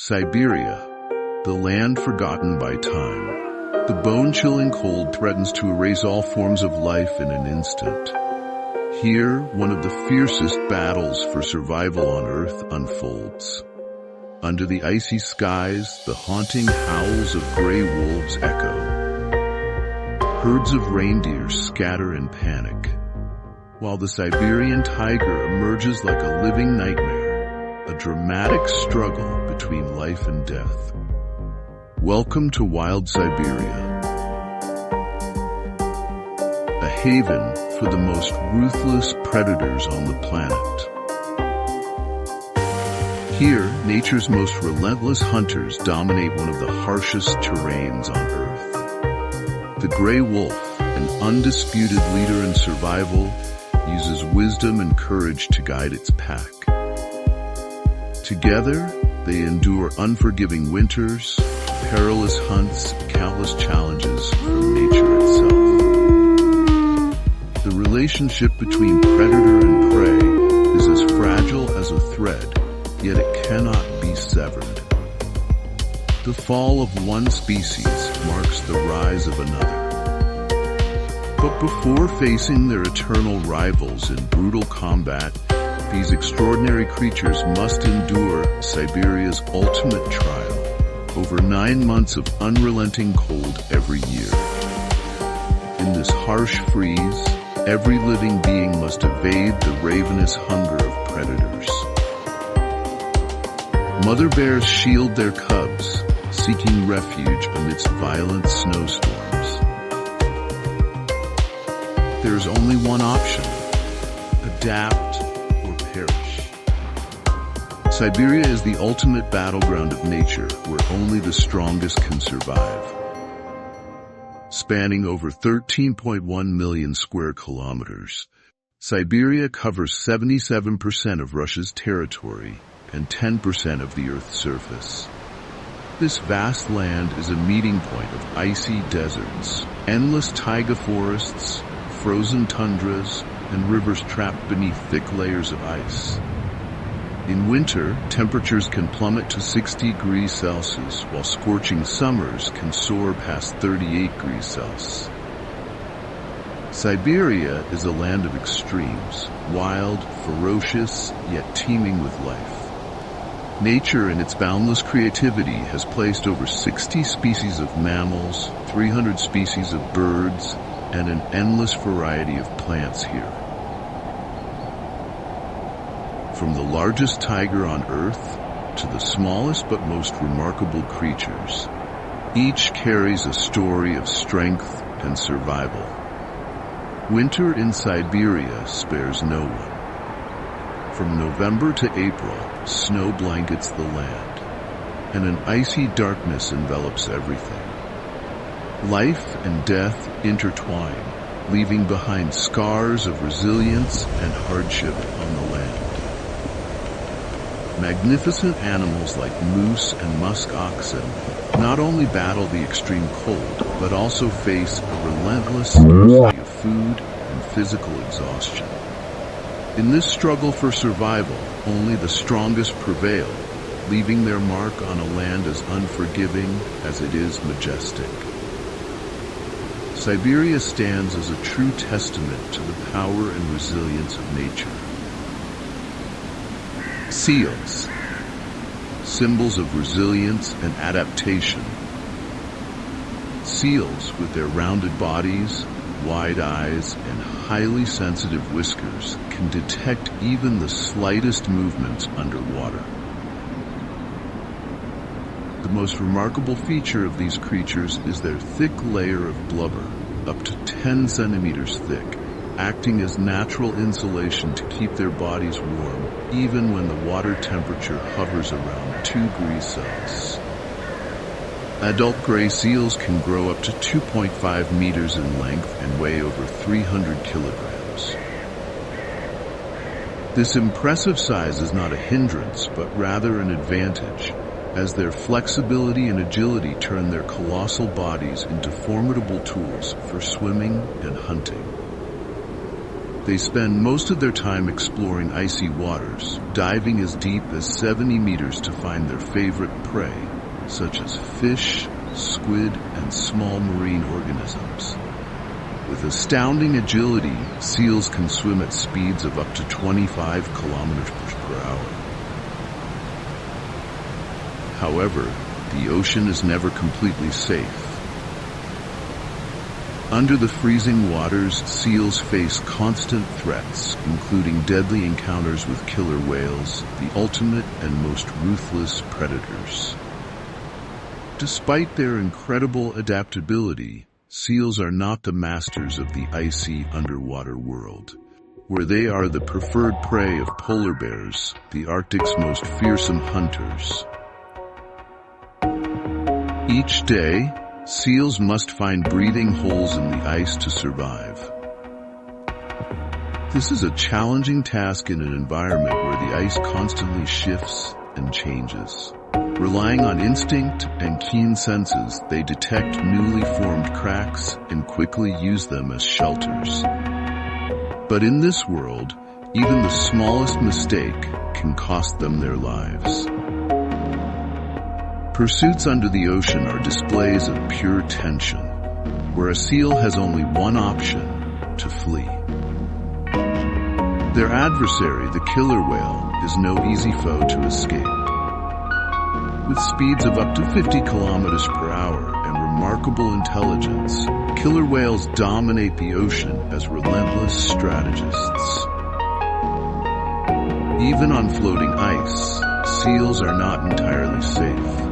Siberia, the land forgotten by time. The bone-chilling cold threatens to erase all forms of life in an instant. Here, one of the fiercest battles for survival on Earth unfolds. Under the icy skies, the haunting howls of gray wolves echo. Herds of reindeer scatter in panic, while the Siberian tiger emerges like a living nightmare, a dramatic struggle between life and death. Welcome to Wild Siberia, a haven for the most ruthless predators on the planet. Here, nature's most relentless hunters dominate one of the harshest terrains on Earth. The gray wolf, an undisputed leader in survival, uses wisdom and courage to guide its pack. Together, they endure unforgiving winters, perilous hunts, and countless challenges from nature itself. The relationship between predator and prey is as fragile as a thread, yet it cannot be severed. The fall of one species marks the rise of another. But before facing their eternal rivals in brutal combat, these extraordinary creatures must endure Siberia's ultimate trial, over 9 months of unrelenting cold every year. In this harsh freeze, every living being must evade the ravenous hunger of predators. Mother bears shield their cubs, seeking refuge amidst violent snowstorms. There is only one option: adapt or perish. Siberia is the ultimate battleground of nature, where only the strongest can survive. Spanning over 13.1 million square kilometers, Siberia covers 77% of Russia's territory and 10% of the Earth's surface. This vast land is a meeting point of icy deserts, endless taiga forests, frozen tundras, and rivers trapped beneath thick layers of ice. In winter, temperatures can plummet to 60 degrees Celsius, while scorching summers can soar past 38 degrees Celsius. Siberia is a land of extremes, wild, ferocious, yet teeming with life. Nature, in its boundless creativity, has placed over 60 species of mammals, 300 species of birds, and an endless variety of plants here. From the largest tiger on Earth to the smallest but most remarkable creatures, each carries a story of strength and survival. Winter in Siberia spares no one. From November to April, snow blankets the land, and an icy darkness envelops everything. Life and death intertwine, leaving behind scars of resilience and hardship on the land. Magnificent animals like moose and musk oxen not only battle the extreme cold, but also face a relentless scarcity of food and physical exhaustion. In this struggle for survival, only the strongest prevail, leaving their mark on a land as unforgiving as it is majestic. Siberia stands as a true testament to the power and resilience of nature. Seals, symbols of resilience and adaptation. Seals, with their rounded bodies, wide eyes, and highly sensitive whiskers, can detect even the slightest movements underwater. The most remarkable feature of these creatures is their thick layer of blubber, up to 10 centimeters thick, acting as natural insulation to keep their bodies warm, even when the water temperature hovers around 2 degrees Celsius. Adult gray seals can grow up to 2.5 meters in length and weigh over 300 kilograms. This impressive size is not a hindrance, but rather an advantage, as their flexibility and agility turn their colossal bodies into formidable tools for swimming and hunting. They spend most of their time exploring icy waters, diving as deep as 70 meters to find their favorite prey, such as fish, squid, and small marine organisms. With astounding agility, seals can swim at speeds of up to 25 kilometers per hour. However, the ocean is never completely safe. Under the freezing waters, seals face constant threats, including deadly encounters with killer whales, the ultimate and most ruthless predators. Despite their incredible adaptability, seals are not the masters of the icy underwater world, where they are the preferred prey of polar bears, the Arctic's most fearsome hunters. Each day, seals must find breathing holes in the ice to survive. This is a challenging task in an environment where the ice constantly shifts and changes. Relying on instinct and keen senses, they detect newly formed cracks and quickly use them as shelters. But in this world, even the smallest mistake can cost them their lives. Pursuits under the ocean are displays of pure tension, where a seal has only one option: to flee. Their adversary, the killer whale, is no easy foe to escape. With speeds of up to 50 kilometers per hour and remarkable intelligence, killer whales dominate the ocean as relentless strategists. Even on floating ice, seals are not entirely safe.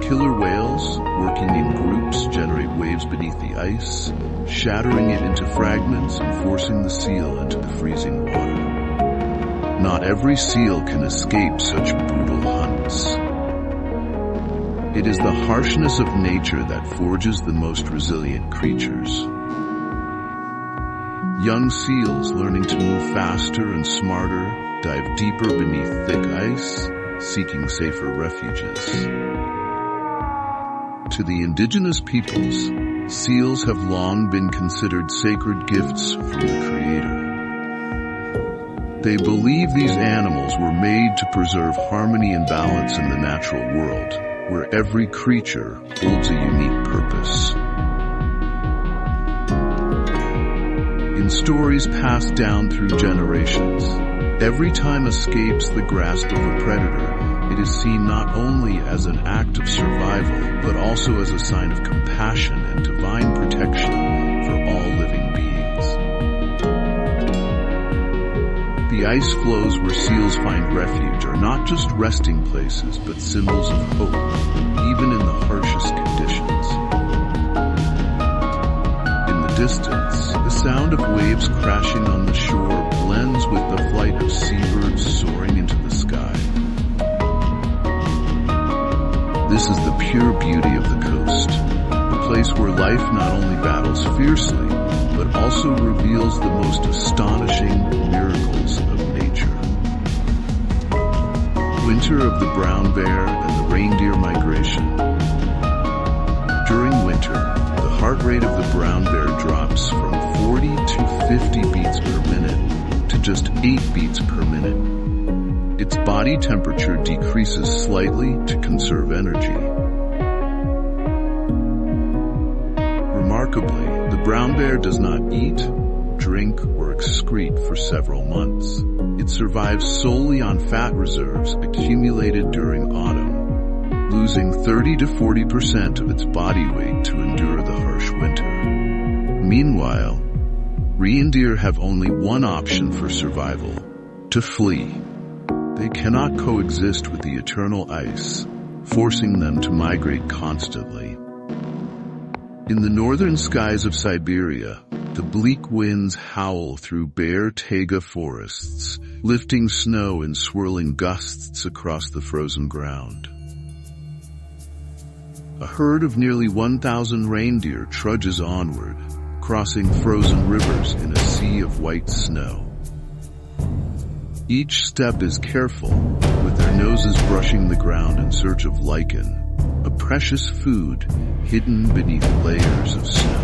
Killer whales, working in groups, generate waves beneath the ice, shattering it into fragments and forcing the seal into the freezing water. Not every seal can escape such brutal hunts. It is the harshness of nature that forges the most resilient creatures. Young seals, learning to move faster and smarter, dive deeper beneath thick ice, seeking safer refuges. To the indigenous peoples, seals have long been considered sacred gifts from the Creator. They believe these animals were made to preserve harmony and balance in the natural world, where every creature holds a unique purpose. In stories passed down through generations, every time escapes the grasp of a predator, it is seen not only as an act of survival, but also as a sign of compassion and divine protection for all living beings. The ice floes where seals find refuge are not just resting places, but symbols of hope, even in the harshest conditions. In the distance, the sound of waves crashing on the shore blends with the flight of seabirds soaring into the sky. This is the pure beauty of the coast, a place where life not only battles fiercely, but also reveals the most astonishing miracles of nature. Winter of the brown bear and the reindeer migration. During winter, the heart rate of the brown bear drops from 40 to 50 beats per minute to just 8 beats per minute. Its body temperature decreases slightly to conserve energy. Remarkably, the brown bear does not eat, drink, or excrete for several months. It survives solely on fat reserves accumulated during autumn, losing 30 to 40% of its body weight to endure the harsh winter. Meanwhile, reindeer have only one option for survival: to flee. They cannot coexist with the eternal ice, forcing them to migrate constantly. In the northern skies of Siberia, the bleak winds howl through bare taiga forests, lifting snow in swirling gusts across the frozen ground. A herd of nearly 1,000 reindeer trudges onward, crossing frozen rivers in a sea of white snow. Each step is careful, with their noses brushing the ground in search of lichen, a precious food hidden beneath layers of snow.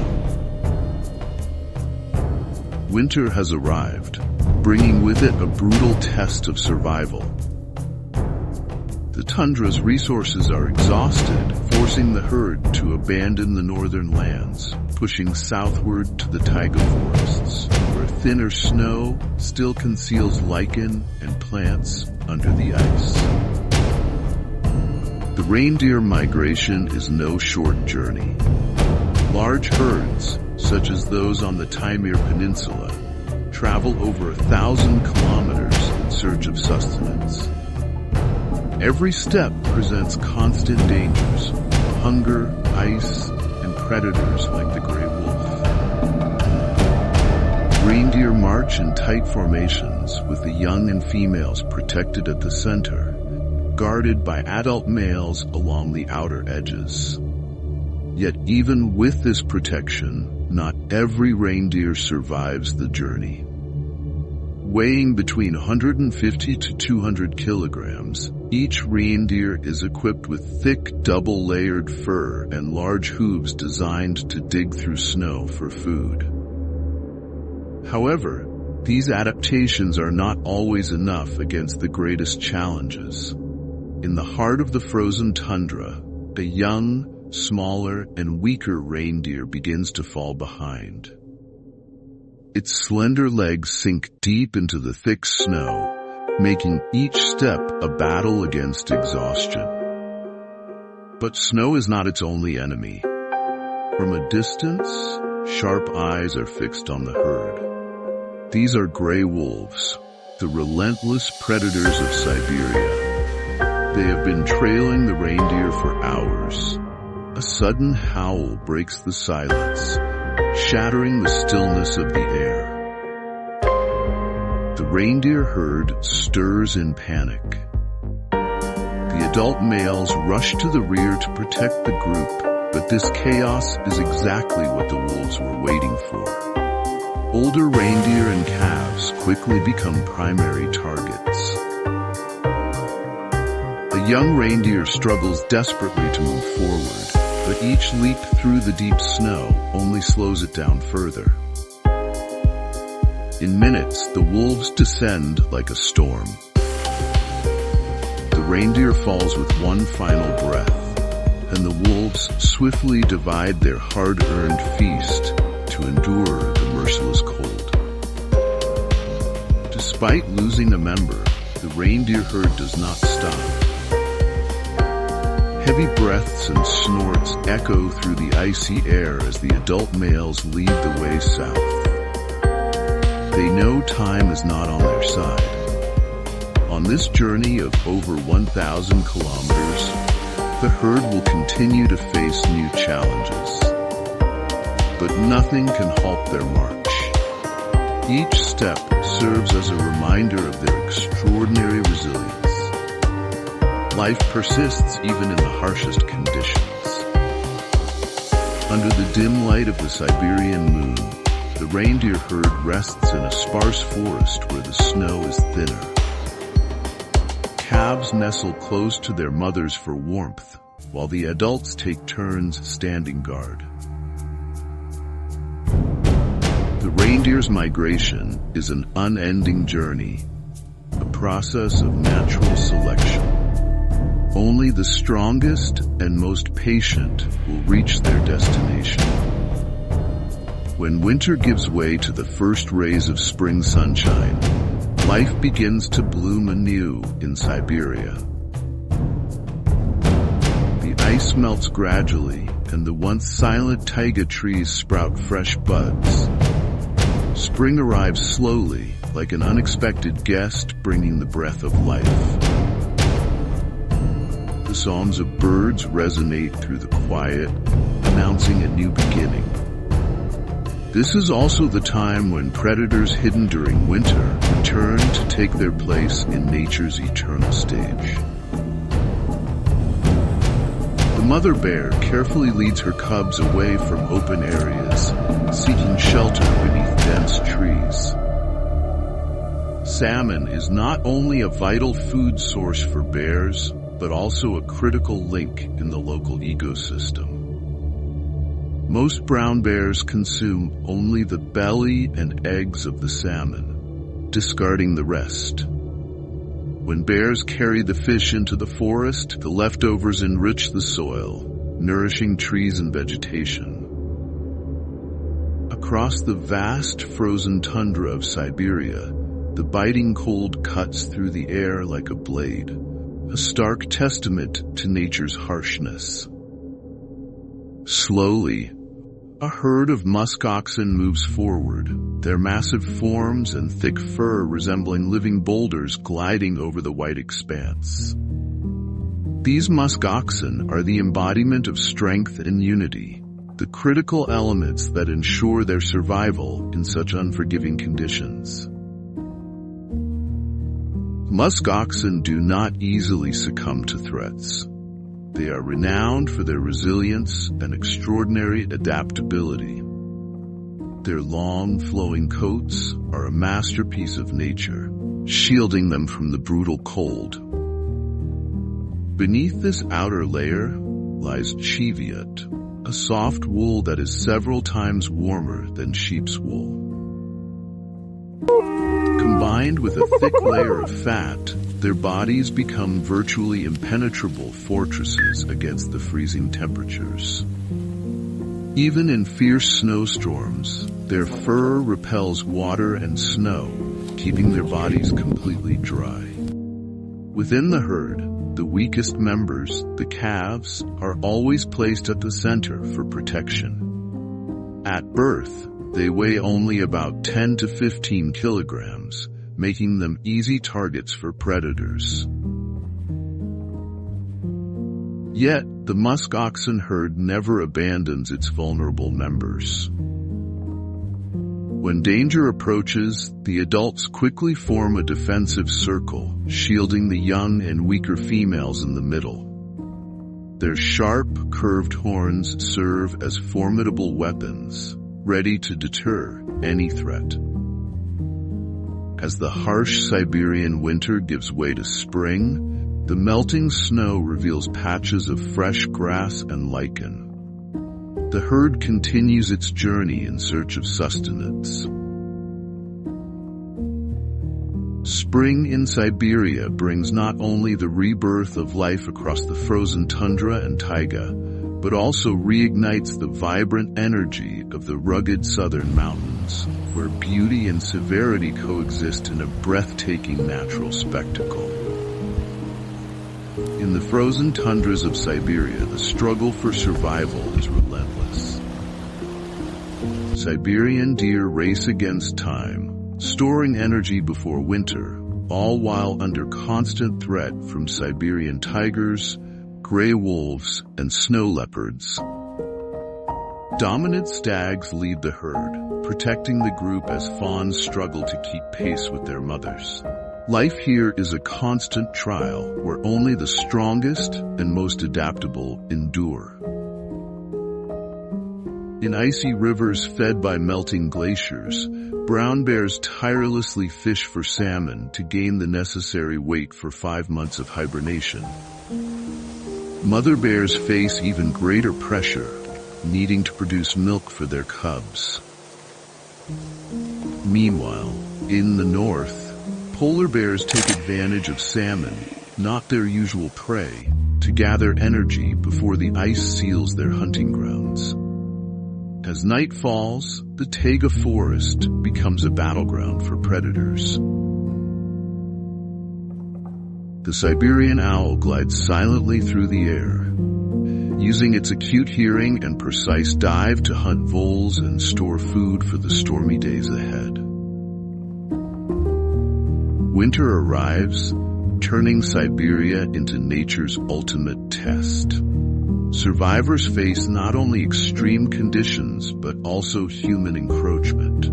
Winter has arrived, bringing with it a brutal test of survival. The tundra's resources are exhausted, forcing the herd to abandon the northern lands, pushing southward to the taiga forests, where thinner snow still conceals lichen and plants under the ice. The reindeer migration is no short journey. Large herds, such as those on the Taimyr Peninsula, travel over 1,000 kilometers in search of sustenance. Every step presents constant dangers: hunger, ice, and predators like the gray wolf. Reindeer march in tight formations, with the young and females protected at the center, guarded by adult males along the outer edges. Yet even with this protection, not every reindeer survives the journey. Weighing between 150 to 200 kilograms, each reindeer is equipped with thick double-layered fur and large hooves designed to dig through snow for food. However, these adaptations are not always enough against the greatest challenges. In the heart of the frozen tundra, a young, smaller, and weaker reindeer begins to fall behind. Its slender legs sink deep into the thick snow, making each step a battle against exhaustion. But snow is not its only enemy. From a distance, sharp eyes are fixed on the herd. These are gray wolves, the relentless predators of Siberia. They have been trailing the reindeer for hours. A sudden howl breaks the silence, shattering the stillness of the air. The reindeer herd stirs in panic. The adult males rush to the rear to protect the group, but this chaos is exactly what the wolves were waiting for. Older reindeer and calves quickly become primary targets. The young reindeer struggles desperately to move forward, but each leap through the deep snow only slows it down further. In minutes, the wolves descend like a storm. The reindeer falls with one final breath, and the wolves swiftly divide their hard-earned feast to endure the merciless cold. Despite losing a member, the reindeer herd does not stop. Heavy breaths and snorts echo through the icy air as the adult males lead the way south. They know time is not on their side. On this journey of over 1,000 kilometers, the herd will continue to face new challenges. But nothing can halt their march. Each step serves as a reminder of their extraordinary resilience. Life persists even in the harshest conditions. Under the dim light of the Siberian moon, the reindeer herd rests in a sparse forest where the snow is thinner. Calves nestle close to their mothers for warmth, while the adults take turns standing guard. The reindeer's migration is an unending journey, a process of natural selection. Only the strongest and most patient will reach their destination. When winter gives way to the first rays of spring sunshine, life begins to bloom anew in Siberia. The ice melts gradually, and the once silent taiga trees sprout fresh buds. Spring arrives slowly, like an unexpected guest bringing the breath of life. The songs of birds resonate through the quiet, announcing a new beginning. This is also the time when predators hidden during winter return to take their place in nature's eternal stage. The mother bear carefully leads her cubs away from open areas, seeking shelter beneath dense trees. Salmon is not only a vital food source for bears, but also a critical link in the local ecosystem. Most brown bears consume only the belly and eggs of the salmon, discarding the rest. When bears carry the fish into the forest, the leftovers enrich the soil, nourishing trees and vegetation. Across the vast frozen tundra of Siberia, the biting cold cuts through the air like a blade, a stark testament to nature's harshness. Slowly, a herd of musk oxen moves forward, their massive forms and thick fur resembling living boulders gliding over the white expanse. These musk oxen are the embodiment of strength and unity, the critical elements that ensure their survival in such unforgiving conditions. Musk oxen do not easily succumb to threats. They are renowned for their resilience and extraordinary adaptability. Their long, flowing coats are a masterpiece of nature, shielding them from the brutal cold. Beneath this outer layer lies cheviot, a soft wool that is several times warmer than sheep's wool. Combined with a thick layer of fat, their bodies become virtually impenetrable fortresses against the freezing temperatures. Even in fierce snowstorms, their fur repels water and snow, keeping their bodies completely dry. Within the herd, the weakest members, the calves, are always placed at the center for protection. At birth, they weigh only about 10 to 15 kilograms, making them easy targets for predators. Yet, the musk oxen herd never abandons its vulnerable members. When danger approaches, the adults quickly form a defensive circle, shielding the young and weaker females in the middle. Their sharp, curved horns serve as formidable weapons, ready to deter any threat. As the harsh Siberian winter gives way to spring, the melting snow reveals patches of fresh grass and lichen. The herd continues its journey in search of sustenance. Spring in Siberia brings not only the rebirth of life across the frozen tundra and taiga, but also reignites the vibrant energy of the rugged southern mountains, where beauty and severity coexist in a breathtaking natural spectacle. In the frozen tundras of Siberia, the struggle for survival is relentless. Siberian deer race against time, storing energy before winter, all while under constant threat from Siberian tigers, gray wolves, and snow leopards. Dominant stags lead the herd, protecting the group as fawns struggle to keep pace with their mothers. Life here is a constant trial where only the strongest and most adaptable endure. In icy rivers fed by melting glaciers, brown bears tirelessly fish for salmon to gain the necessary weight for 5 months of hibernation. Mother bears face even greater pressure, needing to produce milk for their cubs. Meanwhile, in the north, polar bears take advantage of salmon, not their usual prey, to gather energy before the ice seals their hunting grounds. As night falls, the taiga forest becomes a battleground for predators. The Siberian owl glides silently through the air, using its acute hearing and precise dive to hunt voles and store food for the stormy days ahead. Winter arrives, turning Siberia into nature's ultimate test. Survivors face not only extreme conditions, but also human encroachment.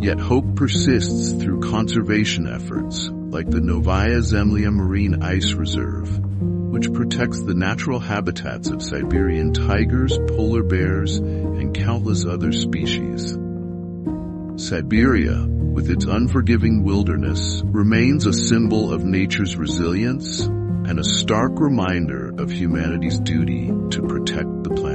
Yet hope persists through conservation efforts, like the Novaya Zemlya Marine Ice Reserve, which protects the natural habitats of Siberian tigers, polar bears, and countless other species. Siberia, with its unforgiving wilderness, remains a symbol of nature's resilience and a stark reminder of humanity's duty to protect the planet.